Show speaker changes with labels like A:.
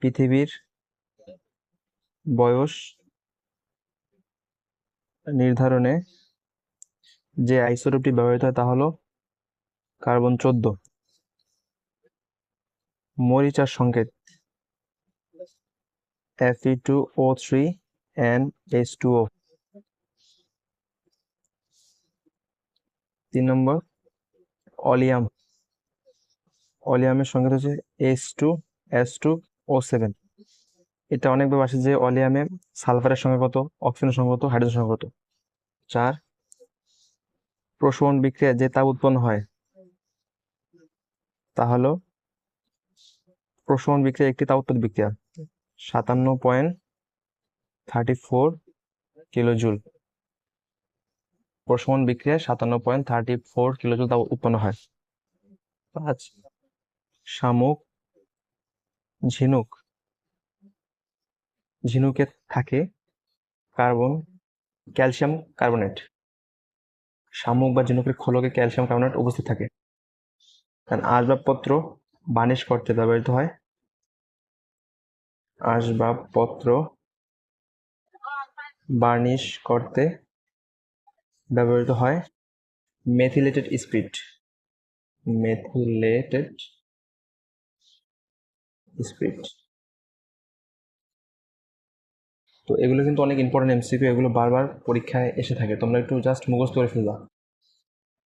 A: পৃথিবীর বয়স নির্ধারণে যে আইসোটোপটি ব্যবহৃত হয় তা হলো কার্বন 14। মরিচার সংকেত Fe2O3 and H2O। 3 number oleum. অলিয়ামের সংকেত হচ্ছে H2S2O7। এটা অনেকভাবে আসে যে অলিয়ামে সালফারের সংখ্যা কত, অক্সিজেনের সংখ্যা কত, হাইড্রোজেনের সংখ্যা কত। 4 প্রশমন বিক্রিয়ায় যে তাপ উৎপন্ন হয় তা হলো প্রশমন বিক্রিয়া একটি তাপ উৎপাদক বিক্রিয়া 57.34 কিলোজুল। প্রশমন বিক্রিয়ায় 57.34 কিলোজুল তাপ উৎপন্ন হয়। 5 শামুক ঝিনুক। ঝিনুকে থাকে ক্যালসিয়াম কার্বনেট। শামুক বা ঝিনুকের খোলকে ক্যালসিয়াম কার্বনেট উপস্থিত থাকে। কারণ আসবাবপত্র বার্নিশ করতে ব্যবহৃত হয় মেথিলেটেড স্পিরিট। তো এগুলো কিন্তু অনেক ইম্পর্টেন্ট এমসিকিউ, এগুলো বারবার পরীক্ষায় এসে থাকে, তোমরা একটু জাস্ট মুখস্থ করে ফেলবা।